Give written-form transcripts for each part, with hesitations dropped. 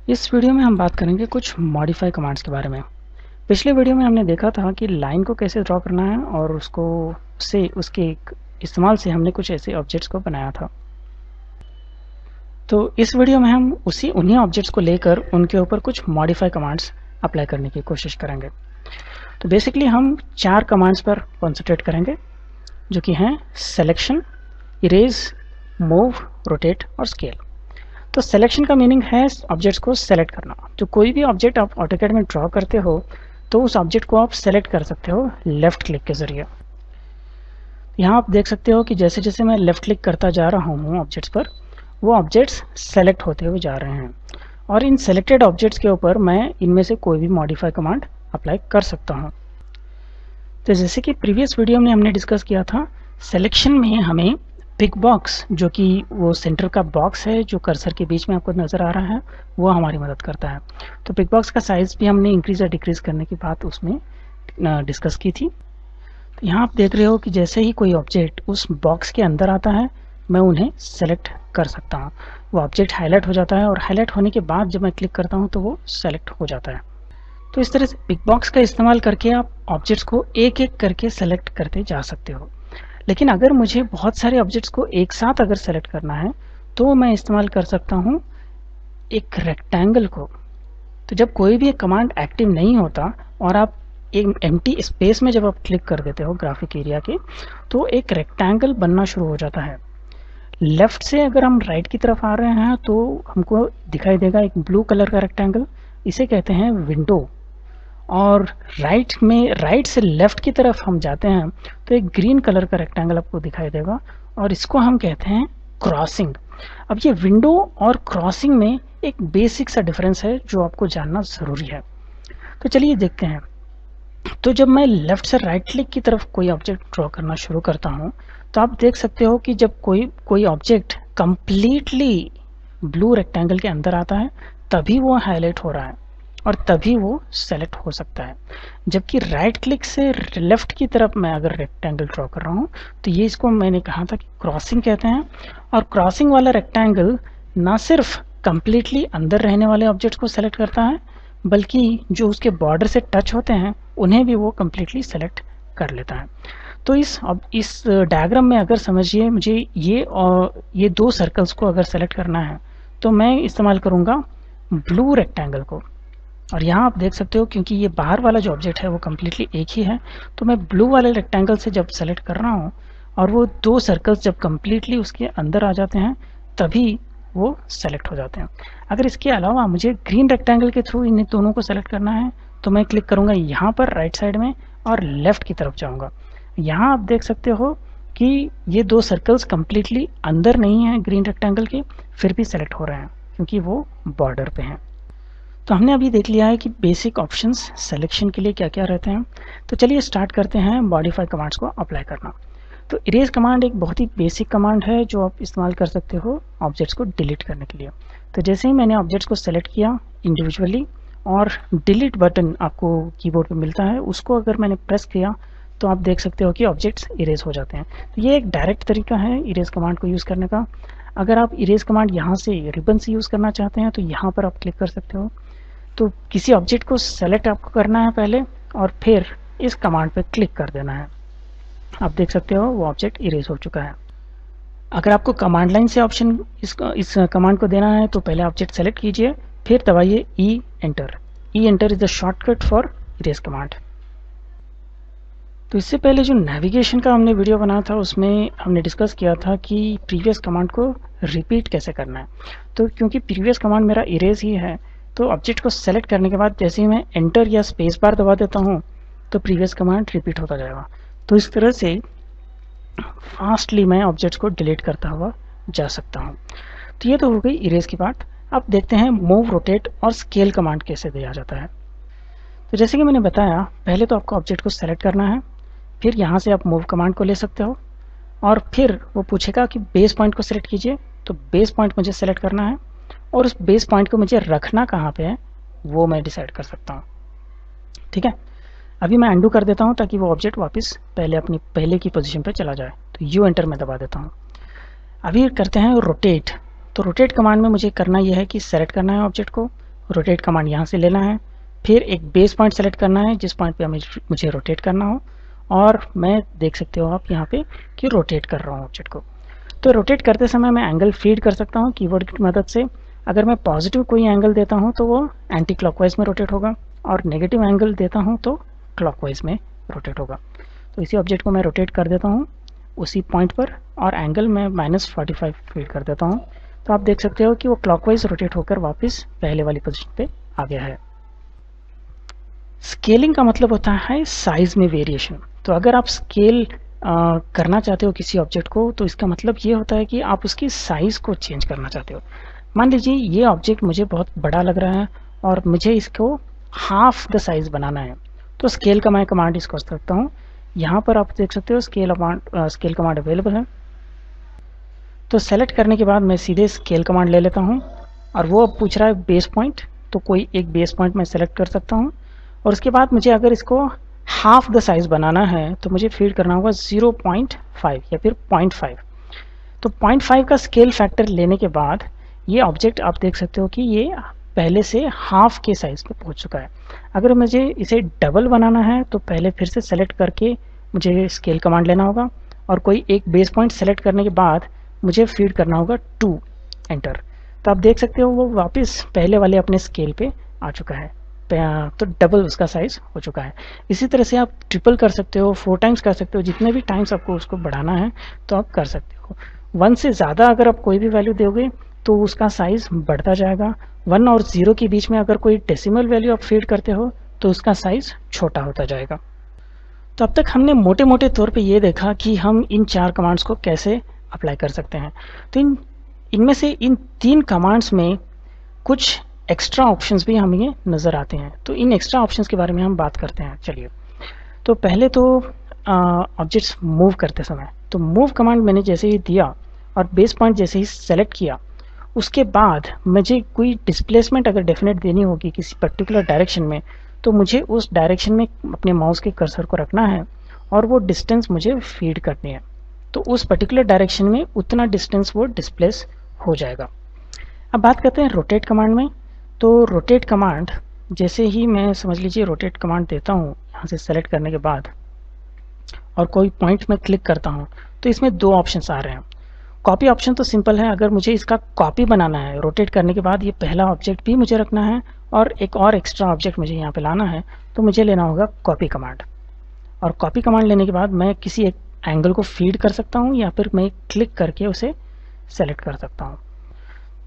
इस वीडियो में हम बात करेंगे कुछ मॉडिफाई कमांड्स के बारे में। पिछले वीडियो में हमने देखा था कि लाइन को कैसे ड्रॉ करना है और उसके इस्तेमाल से हमने कुछ ऐसे ऑब्जेक्ट्स को बनाया था। तो इस वीडियो में हम उन्हीं ऑब्जेक्ट्स को लेकर उनके ऊपर कुछ मॉडिफाई कमांड्स अप्लाई करने की कोशिश करेंगे। तो बेसिकली हम 4 कमांड्स पर कॉन्सेंट्रेट करेंगे, जो कि हैं सिलेक्शन, इरेज, मूव, रोटेट और स्केल। तो सिलेक्शन का मीनिंग है ऑब्जेक्ट्स को सेलेक्ट करना। जो कोई भी ऑब्जेक्ट आप ऑटोकैड में ड्रॉ करते हो तो उस ऑब्जेक्ट को आप सेलेक्ट कर सकते हो लेफ्ट क्लिक के जरिए। यहाँ आप देख सकते हो कि जैसे जैसे मैं लेफ्ट क्लिक करता जा रहा हूँ ऑब्जेक्ट्स पर, वो ऑब्जेक्ट्स सेलेक्ट होते हुए जा रहे हैं और इन सेलेक्टेड ऑब्जेक्ट्स के ऊपर मैं इनमें से कोई भी मॉडिफाई कमांड अप्लाई कर सकता हूँ। तो जैसे कि प्रीवियस वीडियो में हमने डिस्कस किया था, सिलेक्शन में हमें पिक बॉक्स, जो कि वो सेंटर का बॉक्स है जो कर्सर के बीच में आपको नज़र आ रहा है, वो हमारी मदद करता है। तो पिक बॉक्स का साइज़ भी हमने इंक्रीज या डिक्रीज करने की बात उसमें डिस्कस की थी। तो यहाँ आप देख रहे हो कि जैसे ही कोई ऑब्जेक्ट उस बॉक्स के अंदर आता है, मैं उन्हें सेलेक्ट कर सकता हूँ। वो ऑब्जेक्ट हाईलाइट हो जाता है और हाईलाइट होने के बाद जब मैं क्लिक करता हूँ तो वो सेलेक्ट हो जाता है। तो इस तरह से पिक बॉक्स का इस्तेमाल करके आप ऑब्जेक्ट्स को एक एक करके सेलेक्ट करते जा सकते हो। लेकिन अगर मुझे बहुत सारे ऑब्जेक्ट्स को एक साथ अगर सेलेक्ट करना है तो मैं इस्तेमाल कर सकता हूँ एक रेक्टेंगल को। तो जब कोई भी कमांड एक्टिव नहीं होता और आप एक एम्प्टी स्पेस में जब आप क्लिक कर देते हो ग्राफिक एरिया के, तो एक रेक्टेंगल बनना शुरू हो जाता है। लेफ्ट से अगर हम राइट की तरफ आ रहे हैं तो हमको दिखाई देगा एक ब्लू कलर का रेक्टेंगल, इसे कहते हैं विंडो। और राइट से लेफ्ट की तरफ हम जाते हैं तो एक ग्रीन कलर का रेक्टेंगल आपको दिखाई देगा और इसको हम कहते हैं क्रॉसिंग। अब ये विंडो और क्रॉसिंग में एक बेसिक सा डिफरेंस है जो आपको जानना ज़रूरी है। तो चलिए देखते हैं। तो जब मैं लेफ्ट से राइट क्लिक की तरफ कोई ऑब्जेक्ट ड्रॉ करना शुरू करता हूँ तो आप देख सकते हो कि जब कोई ऑब्जेक्ट कंप्लीटली ब्लू रेक्टेंगल के अंदर आता है तभी वो हाईलाइट हो रहा है और तभी वो सेलेक्ट हो सकता है। जबकि राइट क्लिक से लेफ्ट की तरफ मैं अगर रेक्टेंगल ड्रॉ कर रहा हूँ तो ये इसको मैंने कहा था कि क्रॉसिंग कहते हैं। और क्रॉसिंग वाला रेक्टेंगल ना सिर्फ कंप्लीटली अंदर रहने वाले ऑब्जेक्ट को सेलेक्ट करता है, बल्कि जो उसके बॉर्डर से टच होते हैं उन्हें भी वो कंप्लीटली सेलेक्ट कर लेता है। तो इस डायग्राम में अगर समझिए मुझे ये 2 सर्कल्स को अगर सेलेक्ट करना है तो मैं इस्तेमाल करूँगा ब्लू रेक्टेंगल को। और यहाँ आप देख सकते हो क्योंकि ये बाहर वाला जो ऑब्जेक्ट है वो कम्प्लीटली एक ही है, तो मैं ब्लू वाले रेक्टेंगल से जब सेलेक्ट कर रहा हूँ और वो 2 सर्कल्स जब कम्प्लीटली उसके अंदर आ जाते हैं तभी वो सेलेक्ट हो जाते हैं। अगर इसके अलावा मुझे ग्रीन रेक्टेंगल के थ्रू इन दोनों को सेलेक्ट करना है तो मैं क्लिक करूँगा यहाँ पर राइट साइड में और लेफ्ट की तरफ जाऊँगा। यहाँ आप देख सकते हो कि ये 2 सर्कल्स कम्प्लीटली अंदर नहीं हैं ग्रीन रेक्टेंगल के, फिर भी सेलेक्ट हो रहे हैं क्योंकि वो बॉर्डर पे हैं। तो हमने अभी देख लिया है कि बेसिक ऑप्शंस सिलेक्शन के लिए क्या क्या रहते हैं। तो चलिए स्टार्ट करते हैं मॉडिफाई कमांड्स को अप्लाई करना। तो इरेज कमांड एक बहुत ही बेसिक कमांड है जो आप इस्तेमाल कर सकते हो ऑब्जेक्ट्स को डिलीट करने के लिए। तो जैसे ही मैंने ऑब्जेक्ट्स को सेलेक्ट किया इंडिविजुअली और डिलीट बटन आपको कीबोर्ड पे मिलता है, उसको अगर मैंने प्रेस किया तो आप देख सकते हो कि ऑब्जेक्ट्स इरेज हो जाते हैं। तो ये एक डायरेक्ट तरीका है इरेज कमांड को यूज़ करने का। अगर आप इरेज कमांड यहाँ से रिबन से यूज़ करना चाहते हैं तो यहाँ पर आप क्लिक कर सकते हो। तो किसी ऑब्जेक्ट को सेलेक्ट आपको करना है पहले और फिर इस कमांड पे क्लिक कर देना है। आप देख सकते हो वो ऑब्जेक्ट इरेज हो चुका है। अगर आपको कमांड लाइन से ऑप्शन इस कमांड को देना है तो पहले ऑब्जेक्ट सेलेक्ट कीजिए, फिर दबाइए E enter. E enter is the shortcut for erase command. तो इससे पहले जो नेविगेशन का हमने वीडियो बनाया था उसमें हमने डिस्कस किया था कि प्रीवियस कमांड को रिपीट कैसे करना है। तो क्योंकि प्रीवियस कमांड मेरा इरेज ही है तो ऑब्जेक्ट को सेलेक्ट करने के बाद जैसे ही मैं एंटर या स्पेस बार दबा देता हूँ तो प्रीवियस कमांड रिपीट होता जाएगा। तो इस तरह से फास्टली मैं ऑब्जेक्ट्स को डिलीट करता हुआ जा सकता हूँ। तो ये तो हो गई इरेज की बात। अब देखते हैं मूव, रोटेट और स्केल कमांड कैसे दिया जाता है। तो जैसे कि मैंने बताया, पहले तो आपको ऑब्जेक्ट को सेलेक्ट करना है, फिर यहाँ से आप मूव कमांड को ले सकते हो और फिर वो पूछेगा कि बेस पॉइंट को सिलेक्ट कीजिए। तो बेस पॉइंट मुझे सेलेक्ट करना है और उस बेस पॉइंट को मुझे रखना कहाँ पे है वो मैं डिसाइड कर सकता हूँ। ठीक है, अभी मैं अंडू कर देता हूँ ताकि वो ऑब्जेक्ट वापस अपनी पहले की पोजीशन पे चला जाए। तो यू एंटर में दबा देता हूँ। अभी करते हैं रोटेट। तो रोटेट कमांड में मुझे करना यह है कि सेलेक्ट करना है ऑब्जेक्ट को रोटेट कमांड यहाँ से लेना है, फिर एक बेस पॉइंट सेलेक्ट करना है जिस पॉइंट पे मुझे रोटेट करना हो, और मैं देख सकते हो आप यहाँ पे कि रोटेट कर रहा हूँ ऑब्जेक्ट को। तो रोटेट करते समय मैं एंगल फीड कर सकता हूँ कीबोर्ड की मदद से। अगर मैं पॉजिटिव कोई एंगल देता हूँ तो वो एंटी क्लॉकवाइज में रोटेट होगा, और नेगेटिव एंगल देता हूँ तो क्लॉकवाइज में रोटेट होगा। तो इसी ऑब्जेक्ट को मैं रोटेट कर देता हूँ उसी पॉइंट पर, और एंगल मैं -45 फीड कर देता हूँ। तो आप देख सकते हो कि वो क्लॉकवाइज रोटेट होकर वापस पहले वाली पोजीशन पे आ गया है। स्केलिंग का मतलब होता है साइज में वेरिएशन। तो अगर आप स्केल करना चाहते हो किसी ऑब्जेक्ट को, तो इसका मतलब ये होता है कि आप उसकी साइज को चेंज करना चाहते हो। मान लीजिए ये ऑब्जेक्ट मुझे बहुत बड़ा लग रहा है और मुझे इसको हाफ द साइज बनाना है, तो स्केल का मैं कमांड इसको कर सकता हूँ। यहाँ पर आप देख सकते हो स्केल कमांड अवेलेबल है। तो सेलेक्ट करने के बाद मैं सीधे स्केल कमांड ले लेता हूँ, और वो अब पूछ रहा है बेस पॉइंट, तो कोई एक बेस पॉइंट मैं सेलेक्ट कर सकता हूँ। और उसके बाद मुझे अगर इसको हाफ द साइज बनाना है तो मुझे फीड करना होगा 0.5 या फिर 0.5। तो 0.5 का स्केल फैक्टर लेने के बाद ये ऑब्जेक्ट आप देख सकते हो कि ये पहले से हाफ के साइज पे पहुंच चुका है। अगर मुझे इसे डबल बनाना है तो पहले फिर से सेलेक्ट करके मुझे स्केल कमांड लेना होगा, और कोई एक बेस पॉइंट सेलेक्ट करने के बाद मुझे फीड करना होगा 2 एंटर। तो आप देख सकते हो वो वापस पहले वाले अपने स्केल पे आ चुका है, तो डबल उसका साइज हो चुका है। इसी तरह से आप ट्रिपल कर सकते हो, 4 टाइम्स कर सकते हो, जितने भी टाइम्स आपको उसको बढ़ाना है तो आप कर सकते हो। 1 से ज़्यादा अगर आप कोई भी वैल्यू दोगे तो उसका साइज बढ़ता जाएगा। 1 और 0 के बीच में अगर कोई डेसिमल वैल्यू आप फीड करते हो तो उसका साइज छोटा होता जाएगा। तो अब तक हमने मोटे मोटे तौर पे ये देखा कि हम इन 4 कमांड्स को कैसे अप्लाई कर सकते हैं। तो इनमें से इन 3 कमांड्स में कुछ एक्स्ट्रा ऑप्शंस भी हमें नज़र आते हैं। तो इन एक्स्ट्रा ऑप्शंस के बारे में हम बात करते हैं। चलिए, तो पहले तो ऑब्जेक्ट्स मूव करते समय, तो मूव कमांड मैंने जैसे ही दिया और बेस पॉइंट जैसे ही सेलेक्ट किया, उसके बाद मुझे कोई डिस्प्लेसमेंट अगर डेफिनेट देनी होगी किसी पर्टिकुलर डायरेक्शन में, तो मुझे उस डायरेक्शन में अपने माउस के कर्सर को रखना है और वो डिस्टेंस मुझे फीड करनी है। तो उस पर्टिकुलर डायरेक्शन में उतना डिस्टेंस वो डिस्प्लेस हो जाएगा। अब बात करते हैं रोटेट कमांड में। तो रोटेट कमांड जैसे ही मैं समझ लीजिए रोटेट कमांड देता हूँ यहाँ से सेलेक्ट करने के बाद, और कोई पॉइंट में क्लिक करता हूँ, तो इसमें 2 ऑप्शंस आ रहे हैं। कॉपी ऑप्शन तो सिंपल है, अगर मुझे इसका कॉपी बनाना है रोटेट करने के बाद, ये पहला ऑब्जेक्ट भी मुझे रखना है और एक और एक्स्ट्रा ऑब्जेक्ट मुझे यहाँ पे लाना है, तो मुझे लेना होगा कॉपी कमांड। और कॉपी कमांड लेने के बाद मैं किसी एक एंगल को फीड कर सकता हूँ या फिर मैं क्लिक करके उसे सेलेक्ट कर सकता हूँ।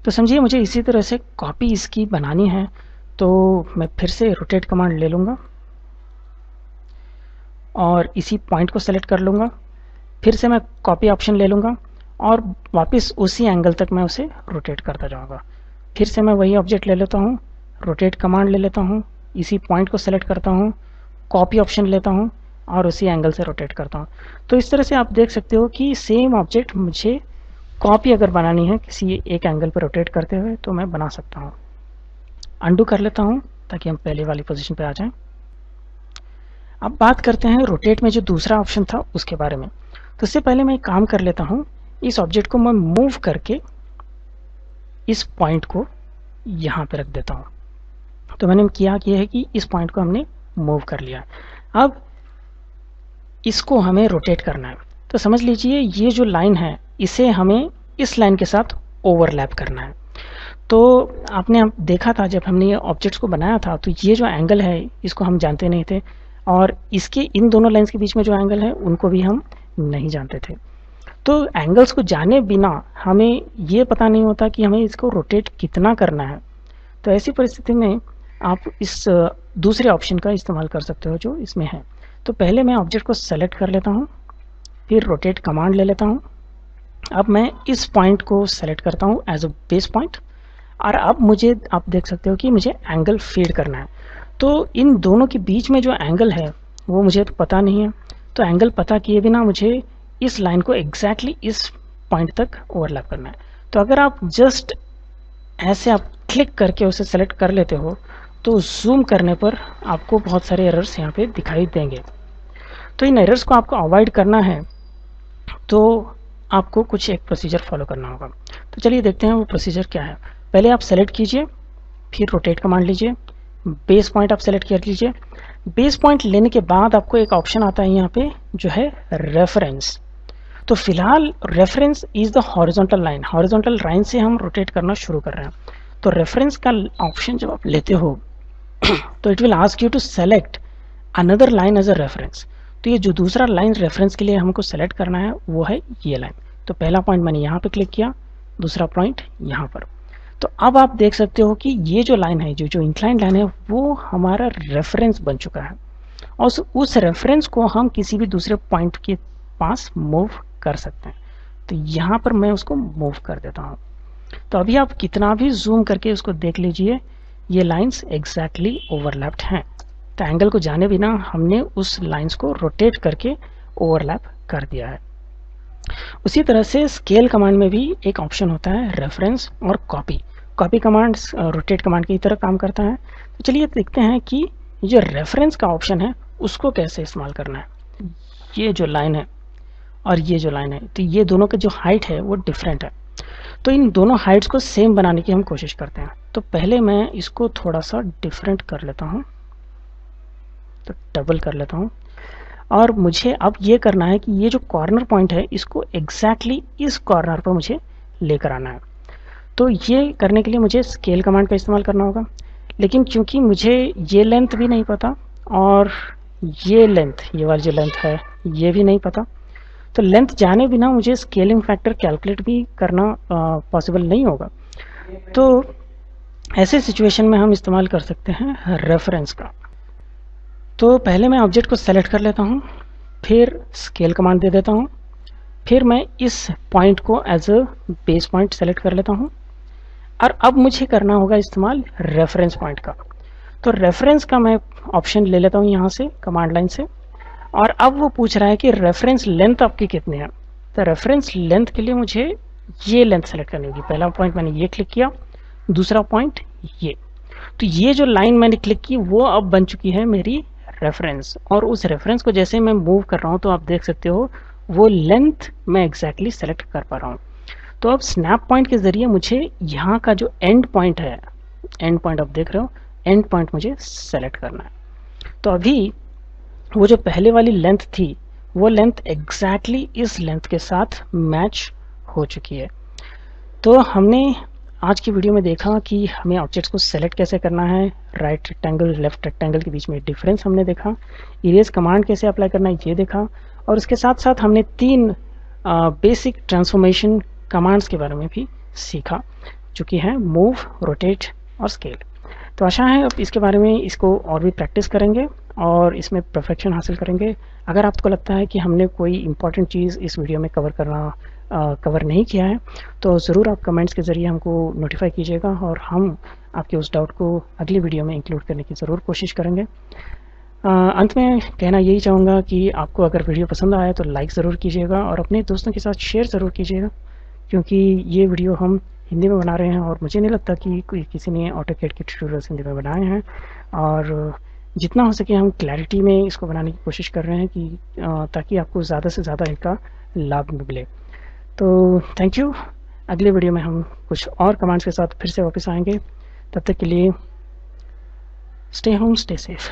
तो समझिए मुझे इसी तरह से कॉपी इसकी बनानी है, तो मैं फिर से रोटेट कमांड ले लूँगा और इसी पॉइंट को सेलेक्ट कर लूँगा। फिर से मैं कॉपी ऑप्शन ले लूँगा और वापस उसी एंगल तक मैं उसे रोटेट करता जाऊँगा। फिर से मैं वही ऑब्जेक्ट ले लेता हूँ, रोटेट कमांड ले लेता हूँ, इसी पॉइंट को सेलेक्ट करता हूँ, कॉपी ऑप्शन लेता हूँ और उसी एंगल से रोटेट करता हूँ। तो इस तरह से आप देख सकते हो कि सेम ऑब्जेक्ट मुझे कॉपी अगर बनानी है किसी एक एंगल पर रोटेट करते हुए तो मैं बना सकता हूँ। अंडू कर लेता हूँ ताकि हम पहले वाली पोजीशन पे आ जाएं। अब बात करते हैं रोटेट में जो दूसरा ऑप्शन था उसके बारे में। तो इससे पहले मैं एक काम कर लेता हूँ, इस ऑब्जेक्ट को मैं मूव करके इस पॉइंट को यहाँ पे रख देता हूँ। तो मैंने किया है कि इस पॉइंट को हमने मूव कर लिया। अब इसको हमें रोटेट करना है। तो समझ लीजिए ये जो लाइन है इसे हमें इस लाइन के साथ ओवरलैप करना है। तो आपने देखा था जब हमने ये ऑब्जेक्ट्स को बनाया था, तो ये जो एंगल है इसको हम जानते नहीं थे, और इसके इन दोनों लाइंस के बीच में जो एंगल है उनको भी हम नहीं जानते थे। तो एंगल्स को जाने बिना हमें ये पता नहीं होता कि हमें इसको रोटेट कितना करना है। तो ऐसी परिस्थिति में आप इस दूसरे ऑप्शन का इस्तेमाल कर सकते हो जो इसमें है। तो पहले मैं ऑब्जेक्ट को सेलेक्ट कर लेता हूँ, फिर रोटेट कमांड ले लेता हूँ। अब मैं इस पॉइंट को सेलेक्ट करता हूँ एज अ बेस पॉइंट, और अब मुझे आप देख सकते हो कि मुझे एंगल फीड करना है। तो इन दोनों के बीच में जो एंगल है वो मुझे तो पता नहीं है, तो एंगल पता किए बिना मुझे इस लाइन को एग्जैक्टली इस पॉइंट तक ओवरलैप करना है। तो अगर आप जस्ट ऐसे आप क्लिक करके उसे सेलेक्ट कर लेते हो तो जूम करने पर आपको बहुत सारे एरर्स यहाँ पे दिखाई देंगे। तो इन एरर्स को आपको अवॉइड करना है तो आपको कुछ एक प्रोसीजर फॉलो करना होगा। तो चलिए देखते हैं वो प्रोसीजर क्या है। पहले आप सेलेक्ट कीजिए फिर रोटेट कमांड लीजिए, बेस पॉइंट आप सेलेक्ट कर लीजिए। बेस पॉइंट लेने के बाद आपको एक ऑप्शन आता है यहाँ पे जो है रेफरेंस। तो फिलहाल reference is the horizontal line, horizontal line से हम रोटेट करना शुरू कर रहे हैं। तो रेफरेंस का ऑप्शन जब आप लेते हो तो it will ask you to select another line as a reference. तो ये जो दूसरा लाइन रेफरेंस के लिए हमको सेलेक्ट करना है वो है ये लाइन। तो पहला पॉइंट मैंने यहाँ पे क्लिक किया, दूसरा पॉइंट यहाँ पर। तो अब आप देख सकते हो कि ये जो लाइन है, जो इंक्लाइंड लाइन है, वो हमारा रेफरेंस बन चुका है और उस रेफरेंस को हम किसी भी दूसरे पॉइंट के पास मूव कर सकते हैं। तो यहाँ पर मैं उसको मूव कर देता हूँ। तो अभी आप कितना भी जूम करके उसको देख लीजिए, ये लाइंस एग्जैक्टली ओवरलैप्ड हैं। तो एंगल को जाने बिना हमने उस लाइंस को रोटेट करके ओवरलैप कर दिया है। उसी तरह से स्केल कमांड में भी एक ऑप्शन होता है रेफरेंस और copy. Copy command rotate command की तरह काम करता है। तो चलिए देखते हैं कि जो रेफरेंस का ऑप्शन है उसको कैसे इस्तेमाल करना है। ये जो लाइन है और ये जो लाइन है, तो ये दोनों का जो हाइट है वो डिफरेंट है। तो इन दोनों हाइट्स को सेम बनाने की हम कोशिश करते हैं। तो पहले मैं इसको थोड़ा सा डिफरेंट कर लेता हूँ, तो डबल कर लेता हूँ। और मुझे अब ये करना है कि ये जो कॉर्नर पॉइंट है इसको एग्जैक्टली इस कॉर्नर पर मुझे लेकर आना है। तो ये करने के लिए मुझे स्केल कमांड का इस्तेमाल करना होगा, लेकिन क्योंकि मुझे ये लेंथ भी नहीं पता और ये लेंथ, ये वाली जो लेंथ है ये भी नहीं पता, तो लेंथ जाने बिना मुझे स्केलिंग फैक्टर कैलकुलेट भी करना पॉसिबल नहीं होगा। तो ऐसे सिचुएशन में हम इस्तेमाल कर सकते हैं रेफरेंस का। तो पहले मैं ऑब्जेक्ट को सेलेक्ट कर लेता हूँ, फिर स्केल कमांड दे देता हूँ, फिर मैं इस पॉइंट को as a base point select कर लेता हूँ और अब मुझे करना होगा इस्तेमाल रेफरेंस पॉइंट का। तो रेफरेंस का मैं ऑप्शन ले लेता हूँ यहाँ से कमांड लाइन से, और अब वो पूछ रहा है कि रेफरेंस लेंथ आपकी कितनी है। तो रेफरेंस लेंथ के लिए मुझे ये लेंथ सेलेक्ट करनी होगी। पहला पॉइंट मैंने ये क्लिक किया, दूसरा पॉइंट ये। तो ये जो लाइन मैंने क्लिक की वो अब बन चुकी है मेरी रेफरेंस, और उस रेफरेंस को जैसे मैं मूव कर रहा हूँ तो आप देख सकते हो वो लेंथ मैं एग्जैक्टली सेलेक्ट कर पा रहा हूँ। तो अब स्नैप पॉइंट के जरिए मुझे यहाँ का जो एंड पॉइंट है, एंड पॉइंट आप देख रहे हो, एंड पॉइंट मुझे सेलेक्ट करना है। तो अभी वो जो पहले वाली लेंथ थी वो लेंथ एग्जैक्टली इस लेंथ के साथ मैच हो चुकी है। तो हमने आज की वीडियो में देखा कि हमें ऑब्जेक्ट्स को सेलेक्ट कैसे करना है, राइट रेक्टेंगल लेफ्ट रेक्टेंगल के बीच में डिफरेंस हमने देखा, इरेज कमांड कैसे अप्लाई करना है ये देखा, और उसके साथ साथ हमने 3 बेसिक ट्रांसफॉर्मेशन कमांड्स के बारे में भी सीखा, जो कि है मूव, रोटेट और स्केल। तो आशा है अब इसके बारे में इसको और भी प्रैक्टिस करेंगे और इसमें परफेक्शन हासिल करेंगे। अगर आपको लगता है कि हमने कोई इम्पॉर्टेंट चीज़ इस वीडियो में कवर नहीं किया है तो ज़रूर आप कमेंट्स के ज़रिए हमको नोटिफाई कीजिएगा और हम आपके उस डाउट को अगली वीडियो में इंक्लूड करने की ज़रूर कोशिश करेंगे। अंत में कहना यही चाहूँगा कि आपको अगर वीडियो पसंद आया तो लाइक ज़रूर कीजिएगा और अपने दोस्तों के साथ शेयर ज़रूर कीजिएगा, क्योंकि ये वीडियो हम हिंदी में बना रहे हैं और मुझे नहीं लगता कि किसी ने ऑटोकैड के ट्यूटोरियल्स हिंदी में बनाए हैं, और जितना हो सके हम क्लैरिटी में इसको बनाने की कोशिश कर रहे हैं कि ताकि आपको ज़्यादा से ज़्यादा इनका लाभ मिले। तो थैंक यू। अगले वीडियो में हम कुछ और कमांड्स के साथ फिर से वापस आएंगे। तब तक के लिए स्टे होम, स्टे सेफ।